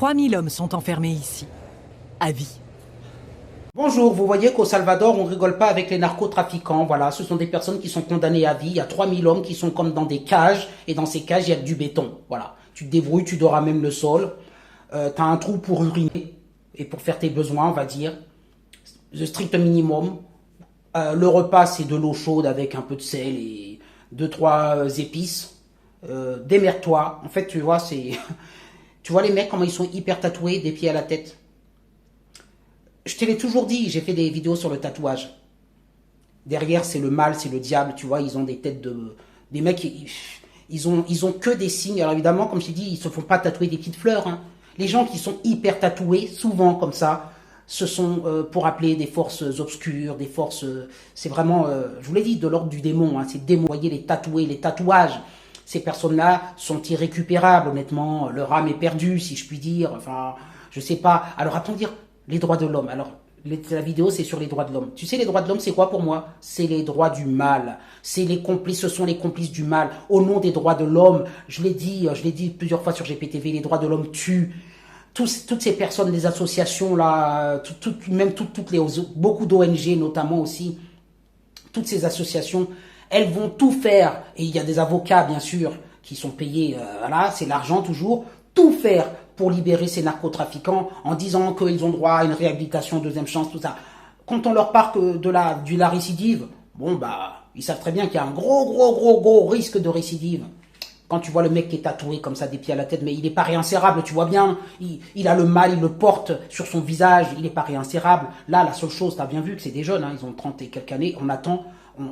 3000 hommes sont enfermés ici, à vie. Bonjour, vous voyez qu'au Salvador, on rigole pas avec les narcotrafiquants. Voilà, ce sont des personnes qui sont condamnées à vie. Il y a 3000 hommes qui sont comme dans des cages. Et dans ces cages, il y a que du béton. Voilà, tu te débrouilles, tu dors à même le sol. Tu as un trou pour uriner et pour faire tes besoins, on va dire. Le strict minimum. Le repas, c'est de l'eau chaude avec un peu de sel et 2-3 épices. Démerde-toi. En fait, tu vois, c'est... Tu vois les mecs, comment ils sont hyper tatoués, des pieds à la tête. Je te l'ai toujours dit, j'ai fait des vidéos sur le tatouage. Derrière, c'est le mal, c'est le diable, tu vois, ils ont des têtes de... Des mecs, ils ont que des signes. Alors évidemment, comme je t'ai dit, ils se font pas tatouer des petites fleurs. Hein. Les gens qui sont hyper tatoués, souvent comme ça, ce sont pour appeler des forces obscures, des forces... c'est vraiment, je vous l'ai dit, de l'ordre du démon. Hein, c'est démon. Vous voyez, les tatoués, les tatouages. Ces personnes-là sont irrécupérables, honnêtement. Leur âme est perdue, si je puis dire. Enfin, je sais pas. Alors, attends dire... Les droits de l'homme. Alors, la vidéo, c'est sur les droits de l'homme. Tu sais, les droits de l'homme, c'est quoi pour moi? C'est les droits du mal. C'est les complices, ce sont les complices du mal. Au nom des droits de l'homme, je l'ai dit plusieurs fois sur GPTV, les droits de l'homme tuent. Toutes ces personnes, les associations, là, beaucoup d'ONG notamment aussi, toutes ces associations, elles vont tout faire. Et il y a des avocats, bien sûr, qui sont payés, voilà, c'est l'argent toujours, tout faire pour libérer ces narcotrafiquants en disant qu'ils ont droit à une réhabilitation, deuxième chance, tout ça. Quand on leur parle de la récidive, bon bah, ils savent très bien qu'il y a un gros risque de récidive. Quand tu vois le mec qui est tatoué comme ça, des pieds à la tête, mais il n'est pas réinsérable, tu vois bien, il a le mal, il le porte sur son visage, il n'est pas réinsérable. Là, la seule chose, tu as bien vu que c'est des jeunes, hein, ils ont 30 et quelques années, on attend,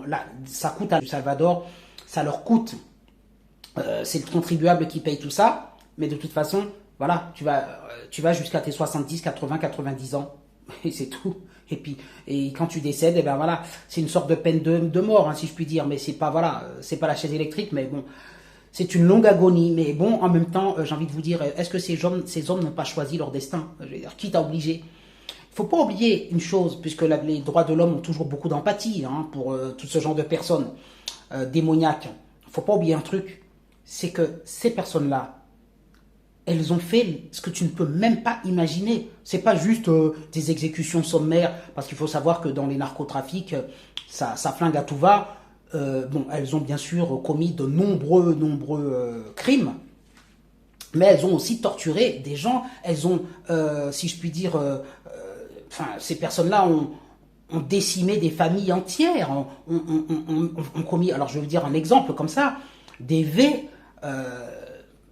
là, ça coûte à El Salvador, ça leur coûte, c'est le contribuable qui paye tout ça, mais de toute façon, voilà, tu vas jusqu'à tes 70, 80, 90 ans. Et c'est tout. Et quand tu décèdes, et ben voilà, c'est une sorte de peine de mort, hein, si je puis dire. Mais c'est pas, voilà, c'est pas la chaise électrique, mais bon, c'est une longue agonie. Mais bon, en même temps, j'ai envie de vous dire, est-ce que ces hommes n'ont pas choisi leur destin? Je veux dire, qui t'a obligé? Il faut pas oublier une chose, puisque les droits de l'homme ont toujours beaucoup d'empathie, hein, pour tout ce genre de personnes démoniaques. Il faut pas oublier un truc, c'est que ces personnes-là, elles ont fait ce que tu ne peux même pas imaginer. C'est pas juste des exécutions sommaires, parce qu'il faut savoir que dans les narcotrafics, ça flingue à tout va. Bon, elles ont bien sûr commis de nombreux crimes, mais elles ont aussi torturé des gens. Elles ont, si je puis dire, ces personnes-là ont décimé des familles entières, ont commis, alors je vais vous dire un exemple comme ça, des V,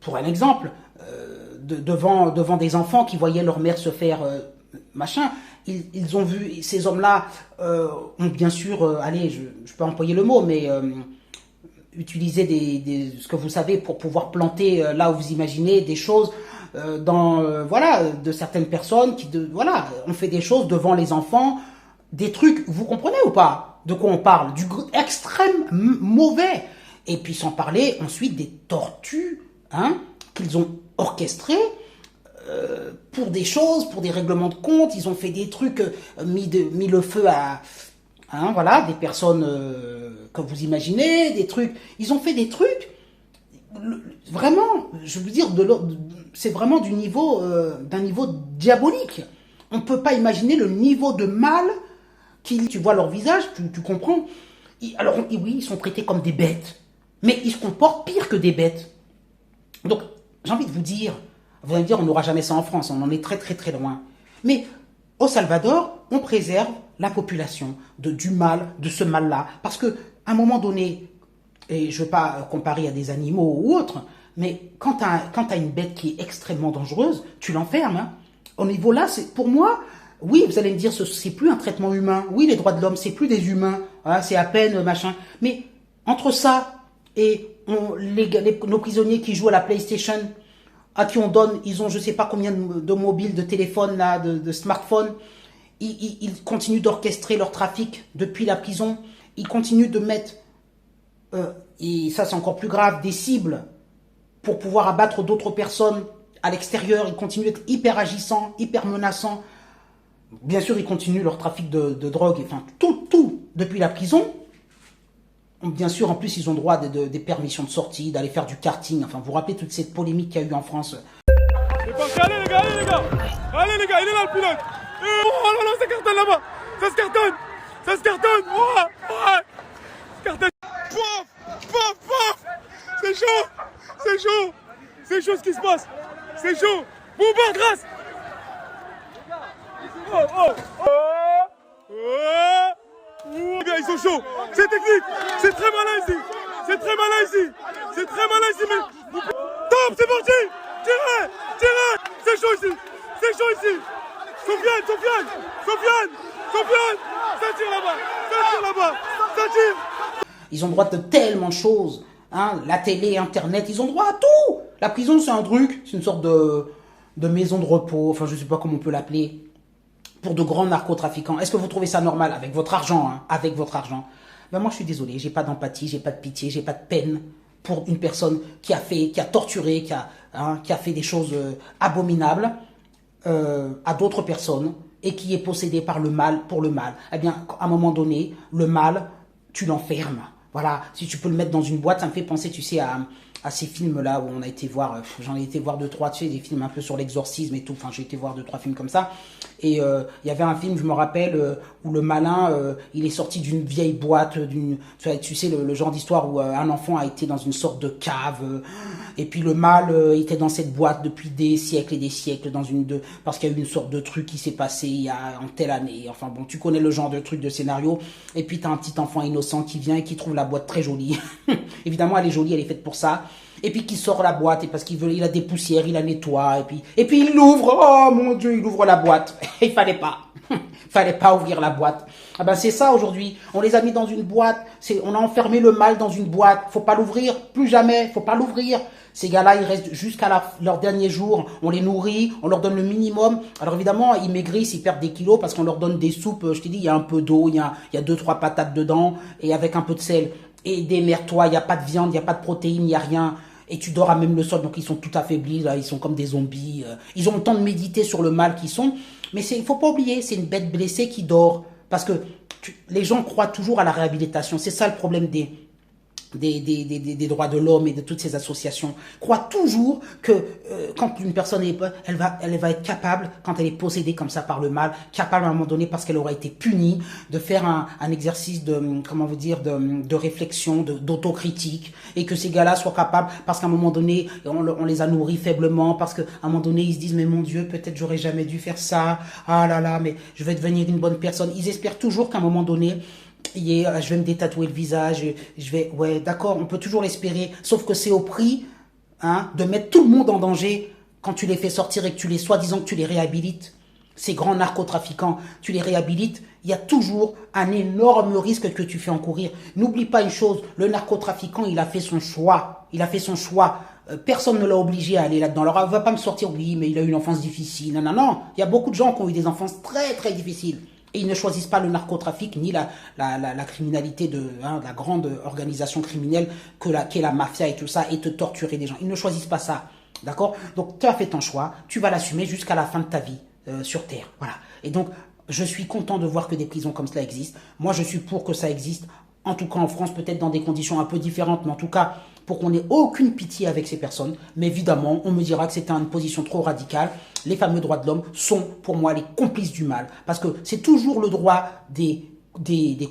pour un exemple, devant des enfants qui voyaient leur mère se faire machin, ils ont vu, ces hommes-là ont bien sûr, allez, je peux employer le mot, mais utiliser ce que vous savez pour pouvoir planter là où vous imaginez des choses voilà, de certaines personnes qui, voilà, ont fait des choses devant les enfants, des trucs, vous comprenez ou pas de quoi on parle? Du extrême mauvais. Et puis sans parler ensuite des tortues, hein, qu'ils ont orchestrées pour des choses, pour des règlements de compte. Ils ont fait des trucs, mis le feu à, hein, voilà, des personnes que vous imaginez, des trucs. Ils ont fait des trucs, vraiment, je veux dire, c'est vraiment d'un niveau diabolique. On ne peut pas imaginer le niveau de mal tu vois leur visage, tu comprends. Alors oui, ils sont traités comme des bêtes, mais ils se comportent pire que des bêtes. Donc, j'ai envie de vous dire, vous allez me dire, on n'aura jamais ça en France, on en est très loin. Mais au Salvador, on préserve la population du mal, de ce mal-là. Parce qu'à un moment donné, et je ne veux pas comparer à des animaux ou autres, mais quand tu as une bête qui est extrêmement dangereuse, tu l'enfermes. Hein. Au niveau là, pour moi, oui, vous allez me dire, c'est plus un traitement humain. Oui, les droits de l'homme, c'est plus des humains. Hein, c'est à peine machin. Mais entre ça et nos prisonniers qui jouent à la PlayStation, à qui on donne, ils ont je sais pas combien de mobiles, de téléphones, là, de smartphones, ils continuent d'orchestrer leur trafic depuis la prison, ils continuent de mettre, et ça c'est encore plus grave, des cibles pour pouvoir abattre d'autres personnes à l'extérieur, ils continuent d'être hyper agissants, hyper menaçants. Bien sûr, ils continuent leur trafic de drogue, enfin tout depuis la prison. Bien sûr, en plus, ils ont droit des permissions de sortie, d'aller faire du karting. Enfin, vous vous rappelez toute cette polémique qu'il y a eu en France. parti. Allez les gars, allez les gars. Allez les gars, il est là le pilote. Oh là là, ça cartonne là-bas. Ça se cartonne. Ça se cartonne. Oh, ouais. Ça cartonne. Pof, pof, pof. C'est chaud. C'est chaud. C'est chaud ce qui se passe. C'est chaud. Bombarde grâce. Oh, oh, oh. Oh. Les gars, ils sont chauds. C'est technique. C'est très malin ici. C'est très malin ici. C'est très malin ici. Mais... Top, c'est parti. Tirez, tirez. C'est chaud ici. C'est chaud ici. Sofiane, Sofiane, Sofiane, Sofiane. Ça tire là-bas. Ça tire là-bas. Ça tire. Ils ont droit de tellement de choses. Hein, la télé, Internet, ils ont droit à tout. La prison, c'est un truc. C'est une sorte de maison de repos. Enfin, je ne sais pas comment on peut l'appeler. Pour de grands narcotrafiquants. Est-ce que vous trouvez ça normal avec votre argent, hein, avec votre argent? Ben moi, je suis désolé, j'ai pas d'empathie, j'ai pas de pitié, j'ai pas de peine pour une personne qui a torturé, qui a fait des choses abominables à d'autres personnes et qui est possédé par le mal pour le mal. Eh bien, à un moment donné, le mal, tu l'enfermes. Voilà, si tu peux le mettre dans une boîte, ça me fait penser, tu sais, à ces films-là où on a été voir, j'en ai été voir 2-3, tu sais, des films un peu sur l'exorcisme et tout, enfin j'ai été voir 2-3 films comme ça, et il y avait un film, je me rappelle, où le malin, il est sorti d'une vieille boîte, tu sais, le genre d'histoire où un enfant a été dans une sorte de cave, et puis le mal était dans cette boîte depuis des siècles et des siècles, parce qu'il y a eu une sorte de truc qui s'est passé il y a en telle année, enfin bon, tu connais le genre de truc de scénario, et puis t'as un petit enfant innocent qui vient et qui trouve la boîte très jolie, évidemment elle est jolie, elle est faite pour ça, et puis qui sort la boîte, et parce il a des poussières, il la nettoie, et puis il l'ouvre, oh mon Dieu, il ouvre la boîte, il fallait pas ouvrir la boîte. Ah ben c'est ça aujourd'hui, on les a mis dans une boîte, on a enfermé le mal dans une boîte, faut pas l'ouvrir, plus jamais, faut pas l'ouvrir. Ces gars-là, ils restent jusqu'à leur dernier jour, on les nourrit, on leur donne le minimum. Alors évidemment, ils maigrissent, ils perdent des kilos parce qu'on leur donne des soupes, je t'ai dit, il y a un peu d'eau, il y a 2-3 patates dedans, et avec un peu de sel. Et démerde-toi, il n'y a pas de viande, il n'y a pas de protéines, il n'y a rien. Et tu dors à même le sol, donc ils sont tout affaiblis, là, ils sont comme des zombies. Ils ont le temps de méditer sur le mal qu'ils sont. Mais il faut pas oublier, c'est une bête blessée qui dort. Parce que les gens croient toujours à la réhabilitation. C'est ça le problème des droits de l'homme et de toutes ces associations, croient toujours que quand une personne elle va être capable, quand elle est possédée comme ça par le mal, capable à un moment donné parce qu'elle aura été punie, de faire un exercice de réflexion, d'autocritique, et que ces gars-là soient capables, parce qu'à un moment donné on les a nourris faiblement, parce qu'à un moment donné ils se disent mais mon Dieu, peut-être j'aurais jamais dû faire ça, ah là là, mais je vais devenir une bonne personne. Ils espèrent toujours qu'à un moment donné je vais me détatouer le visage, ouais, d'accord, on peut toujours l'espérer, sauf que c'est au prix, hein, de mettre tout le monde en danger quand tu les fais sortir et que soi-disant que tu les réhabilites. Ces grands narcotrafiquants, tu les réhabilites, il y a toujours un énorme risque que tu fais encourir. N'oublie pas une chose, le narcotrafiquant, il a fait son choix, personne ne l'a obligé à aller là-dedans. Alors, on va pas me sortir, oui, mais il a eu une enfance difficile. Non, non, non, il y a beaucoup de gens qui ont eu des enfances très, très difficiles. Et ils ne choisissent pas le narcotrafic ni la criminalité la grande organisation criminelle qu'est la mafia et tout ça, et te torturer des gens. Ils ne choisissent pas ça, d'accord? Donc tu as fait ton choix, tu vas l'assumer jusqu'à la fin de ta vie sur Terre, voilà. Et donc je suis content de voir que des prisons comme cela existent. Moi je suis pour que ça existe, en tout cas en France, peut-être dans des conditions un peu différentes, mais en tout cas pour qu'on n'ait aucune pitié avec ces personnes. Mais évidemment, on me dira que c'était une position trop radicale. Les fameux droits de l'homme sont, pour moi, les complices du mal. Parce que c'est toujours le droit des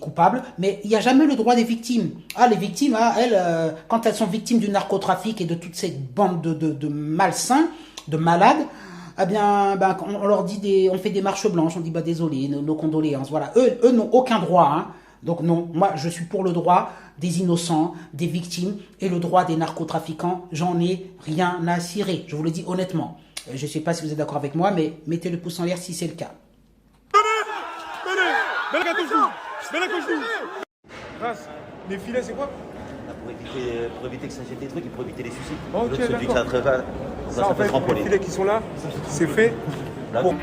coupables, mais il n'y a jamais le droit des victimes. Ah, les victimes, elles, quand elles sont victimes du narcotrafic et de toute cette bande de malsains, de malades, eh bien, on leur dit on fait des marches blanches, on dit désolé, nos condoléances, voilà. Eux n'ont aucun droit, hein. Donc non, moi je suis pour le droit des innocents, des victimes, et le droit des narcotrafiquants, j'en ai rien à cirer, je vous le dis honnêtement. Je ne sais pas si vous êtes d'accord avec moi, mais mettez le pouce en l'air si c'est le cas. Les filets c'est quoi? Pour éviter que ça jette des trucs et pour éviter les suicides. Ok, celui qui a un ça en fait, les filets qui sont là, c'est fait pour...